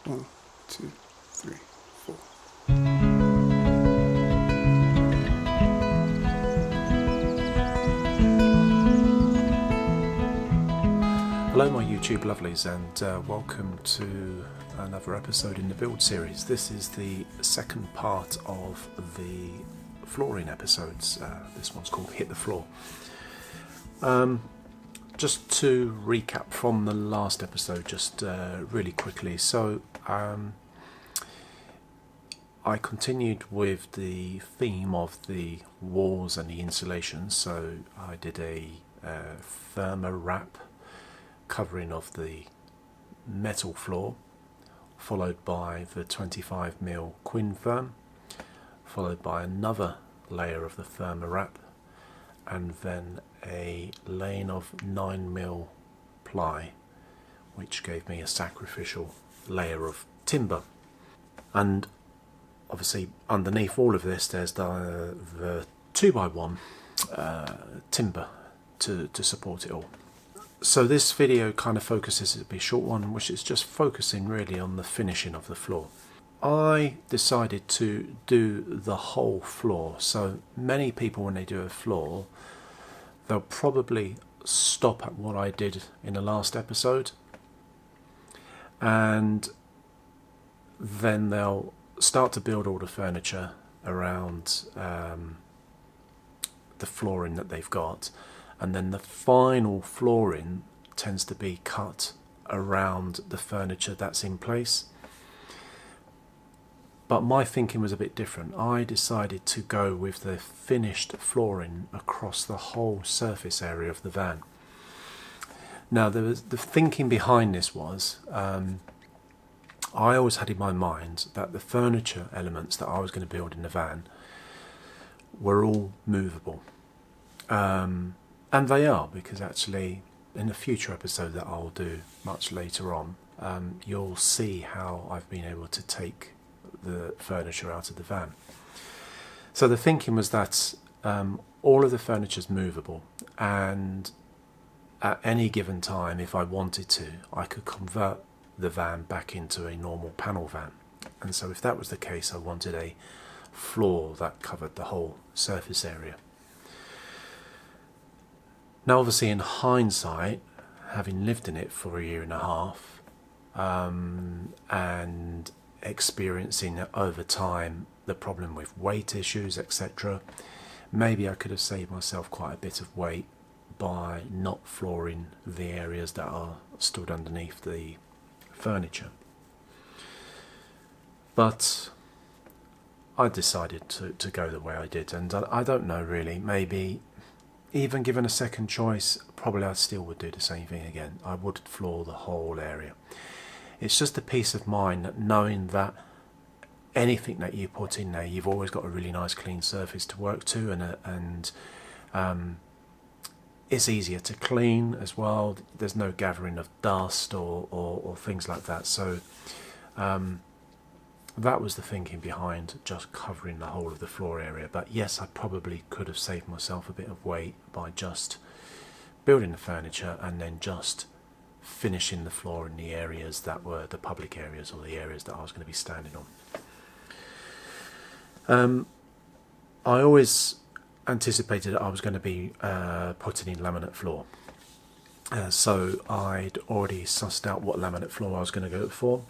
1, 2, 3, 4. Hello my YouTube lovelies, and welcome to another episode in the build series. This is the second part of the flooring episodes. This one's called Hit the Floor. Just to recap from the last episode, just really quickly. So I continued with the theme of the walls and the insulation. So I did a thermo wrap covering of the metal floor, followed by the 25mm Quin Firm, followed by another layer of the thermo wrap, and then a laying of 9mm ply, which gave me a sacrificial layer of timber. And obviously underneath all of this there's the 2x1 timber to support it all. So this video kind of focuses, it'll be a short one, which is just focusing really on the finishing of the floor. I decided to do the whole floor. So many people, when they do a floor, they'll probably stop at what I did in the last episode, and then they'll start to build all the furniture around the flooring that they've got, and then the final flooring tends to be cut around the furniture that's in place. But my thinking was a bit different. I decided to go with the finished flooring across the whole surface area of the van. Now, the thinking behind this was, I always had in my mind that the furniture elements that I was going to build in the van were all movable. And they are, because actually in a future episode that I'll do much later on, you'll see how I've been able to take the furniture out of the van. So the thinking was that all of the furniture is movable, and at any given time, if I wanted to, I could convert the van back into a normal panel van. And so if that was the case, I wanted a floor that covered the whole surface area. Now obviously in hindsight, having lived in it for 1.5 years, and experiencing over time the problem with weight issues, etc., maybe I could have saved myself quite a bit of weight by not flooring the areas that are stood underneath the furniture. But I decided to go the way I did, and I don't know really, maybe even given a second choice, probably I still would do the same thing again. I would floor the whole area. It's just a peace of mind that knowing that anything that you put in there, you've always got a really nice clean surface to work to, and it's easier to clean as well. There's no gathering of dust or things like that. So that was the thinking behind just covering the whole of the floor area. But yes, I probably could have saved myself a bit of weight by just building the furniture and then just finishing the floor in the areas that were the public areas, or the areas that I was going to be standing on. I always anticipated that I was going to be putting in laminate floor. So I'd already sussed out what laminate floor I was going to go for.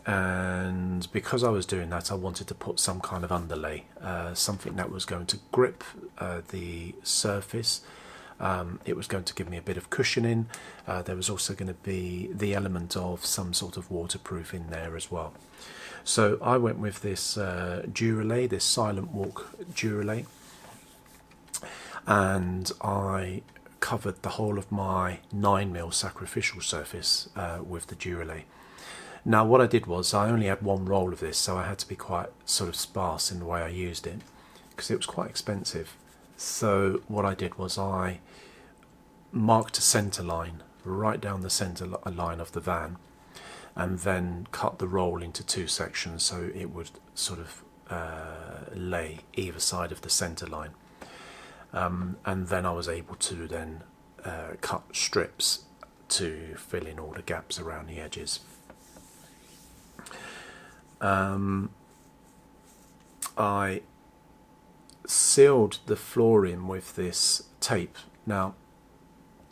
And because I was doing that, I wanted to put some kind of underlay, something that was going to grip the surface. It was going to give me a bit of cushioning. There was also going to be the element of some sort of waterproof in there as well. So I went with this Duralay, this Silent Walk Duralay, and I covered the whole of my 9mm sacrificial surface with the Duralay. Now what I did was, I only had one roll of this, so I had to be quite sort of sparse in the way I used it, because it was quite expensive. So what I did was I marked a centre line right down the centre line of the van, and then cut the roll into 2 sections so it would sort of lay either side of the centre line. And then I was able to then cut strips to fill in all the gaps around the edges. I sealed the floor in with this tape. Now,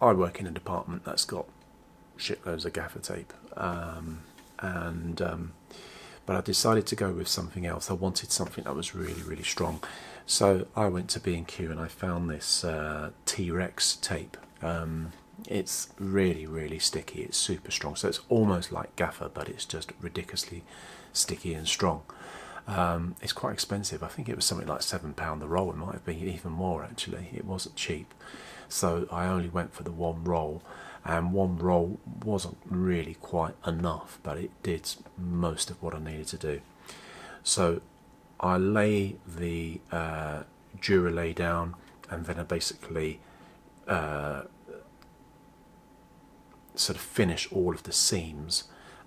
I work in a department that's got shitloads of gaffer tape, but I decided to go with something else. I wanted something that was really, really strong. So I went to B&Q and I found this T-Rex tape. It's really, really sticky. It's super strong. So it's almost like gaffer, but it's just ridiculously sticky and strong. It's quite expensive. I think it was something like £7 the roll. It might have been even more, actually. It wasn't cheap. So I only went for the one roll, and one roll wasn't really quite enough, but it did most of what I needed to do. So I lay the Duralay down, and then I basically sort of finish all of the seams,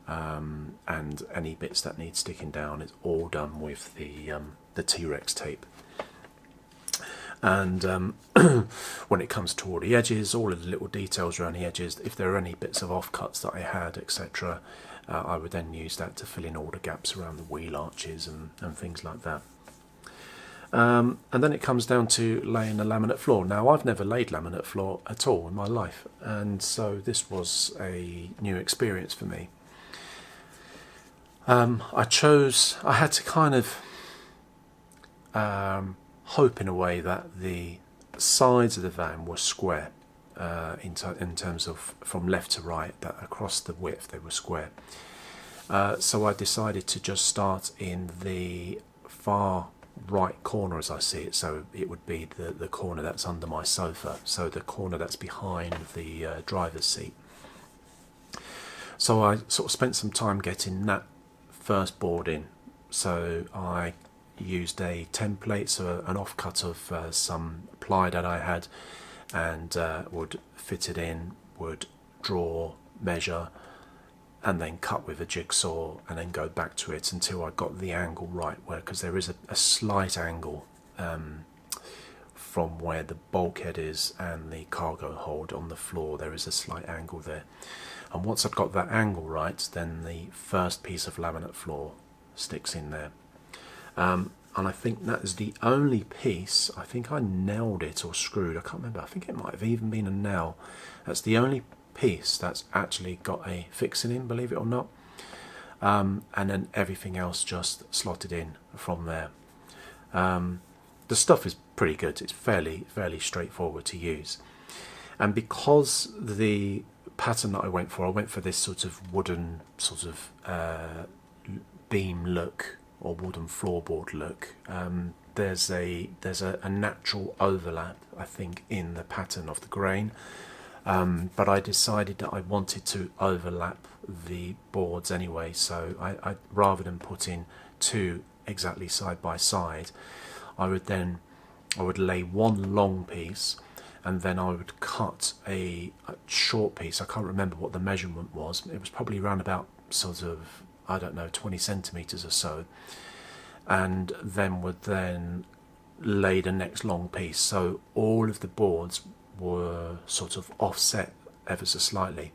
and any bits that need sticking down is all done with the T-Rex tape. And when it comes to all the edges, all of the little details around the edges, if there are any bits of offcuts that I had, etc., I would then use that to fill in all the gaps around the wheel arches and things like that. And then it comes down to laying a laminate floor. Now, I've never laid laminate floor at all in my life, and so this was a new experience for me. I had to kind of hope in a way that the sides of the van were square, in terms of from left to right, that across the width they were square. So I decided to just start in the far right corner as I see it, so it would be the corner that's under my sofa, so the corner that's behind the driver's seat. So I sort of spent some time getting that first board in. So I used a template, so an offcut of some ply that I had, and would fit it in, would draw, measure, and then cut with a jigsaw, and then go back to it until I got the angle right, because there is a slight angle from where the bulkhead is and the cargo hold on the floor. There is a slight angle there, and once I've got that angle right, then the first piece of laminate floor sticks in there. And I think that is the only piece. I think I nailed it or screwed, I can't remember. I think it might have even been a nail. That's the only piece that's actually got a fixing in, believe it or not. And then everything else just slotted in from there. The stuff is pretty good. It's fairly straightforward to use. And because the pattern that I went for this sort of wooden sort of beam look, or wooden floorboard look, there's a natural overlap, I think, in the pattern of the grain, but I decided that I wanted to overlap the boards anyway, so I rather than putting two exactly side by side, I would lay one long piece, and then I would cut a short piece. I can't remember what the measurement was. It was probably around about sort of, I don't know, 20 centimetres or so, and then would lay the next long piece. So all of the boards were sort of offset ever so slightly.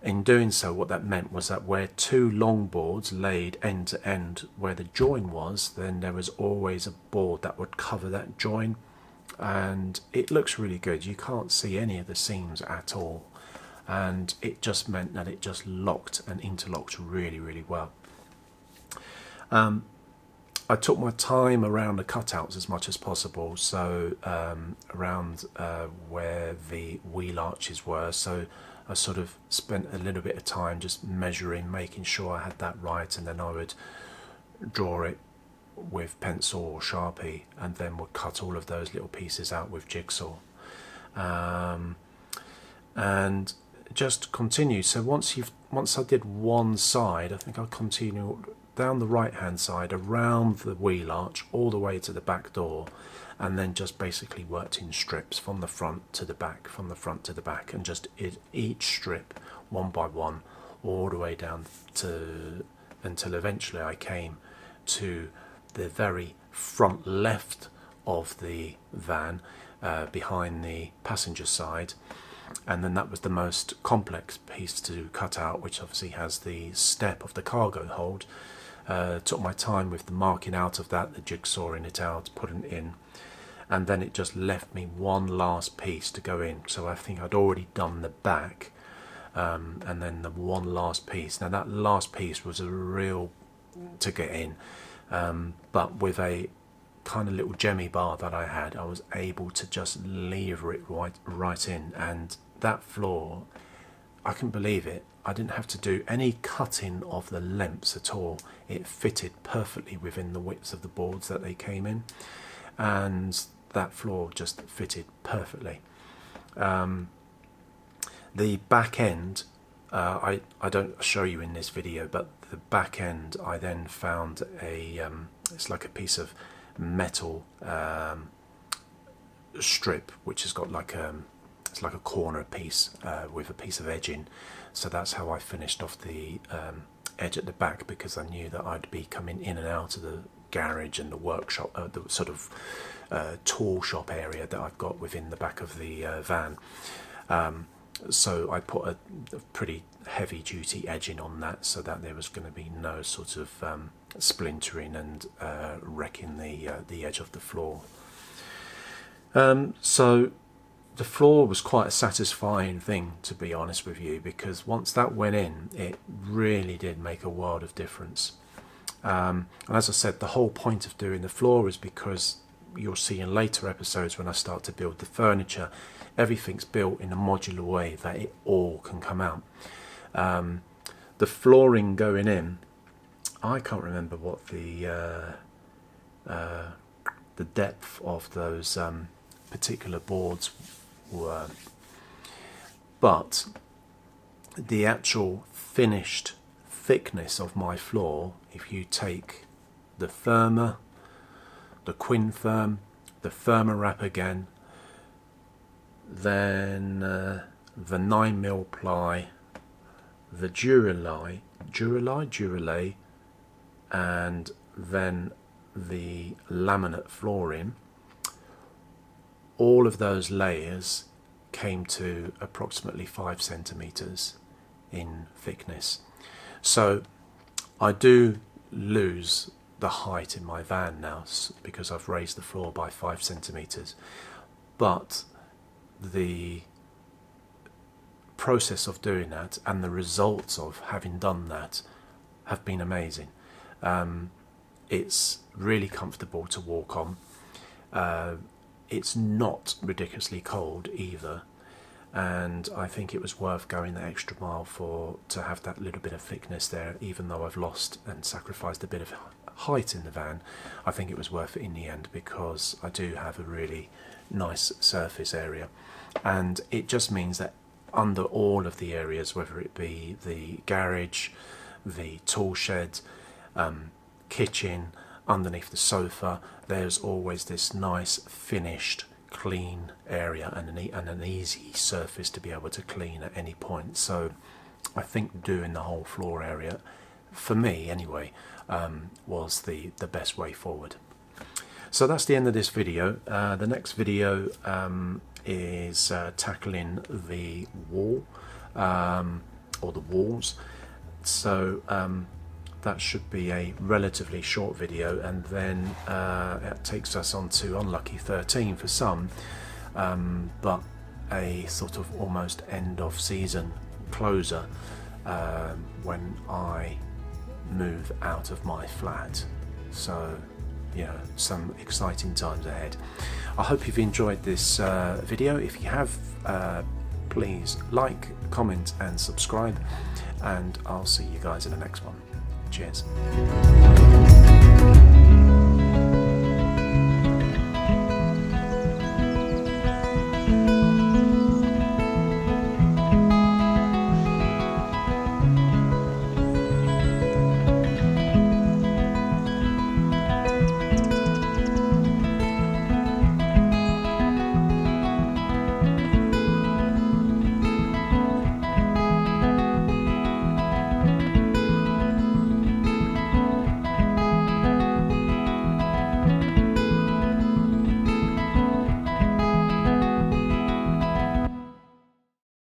In doing so, what that meant was that where two long boards laid end to end where the join was, then there was always a board that would cover that join, and it looks really good. You can't see any of the seams at all, and it just meant that it just locked and interlocked really, really well. I took my time around the cutouts as much as possible, so around where the wheel arches were, so I sort of spent a little bit of time just measuring, making sure I had that right, and then I would draw it with pencil or Sharpie, and then would cut all of those little pieces out with jigsaw, and just continue. So once I did one side, I think I'll continue down the right hand side, around the wheel arch, all the way to the back door, and then just basically worked in strips from the front to the back, from the front to the back, and just each strip one by one, all the way down to until eventually I came to the very front left of the van, behind the passenger side, and then that was the most complex piece to cut out, which obviously has the step of the cargo hold. Took my time with the marking out of that, the jigsawing it out, putting it in, and then it just left me one last piece to go in. So I think I'd already done the back, and then the one last piece. Now that last piece was a real to get in, but with a kind of little jemmy bar that I had, I was able to just lever it right in, and that floor, I couldn't believe it. I didn't have to do any cutting of the lengths at all. It fitted perfectly within the widths of the boards that they came in, and that floor just fitted perfectly. The back end, I don't show you in this video, but the back end I then found a it's like a piece of metal strip which has got like it's like a corner piece with a piece of edging. So that's how I finished off the edge at the back, because I knew that I'd be coming in and out of the garage and the workshop, the sort of tool shop area that I've got within the back of the van. So I put a pretty heavy duty edging on that, so that there was going to be no sort of splintering and wrecking the edge of the floor. So the floor was quite a satisfying thing, to be honest with you, because once that went in, it really did make a world of difference. And as I said, the whole point of doing the floor is because you'll see in later episodes when I start to build the furniture, everything's built in a modular way that it all can come out. The flooring going in, I can't remember what the depth of those particular boards were, but the actual finished thickness of my floor, if you take the firmer, the quin firm, the firmer wrap again, then the 9mm ply, the Duralay, and then the laminate flooring, all of those layers came to approximately 5 centimeters in thickness. So I do lose the height in my van now because I've raised the floor by 5 centimeters, but the process of doing that and the results of having done that have been amazing. It's really comfortable to walk on. It's not ridiculously cold either, and I think it was worth going the extra mile to have that little bit of thickness there. Even though I've lost and sacrificed a bit of height in the van, I think it was worth it in the end, because I do have a really nice surface area, and it just means that under all of the areas, whether it be the garage, the tool shed, kitchen, underneath the sofa, there's always this nice finished clean area and an easy surface to be able to clean at any point. So I think doing the whole floor area, for me anyway, was the best way forward. So that's the end of this video. The next video is tackling the wall, or the walls. So that should be a relatively short video, and then it takes us on to Unlucky 13 for some, but a sort of almost end of season closer when I move out of my flat. So yeah, some exciting times ahead. I hope you've enjoyed this video. If you have, please like, comment and subscribe, and I'll see you guys in the next one. Cheers.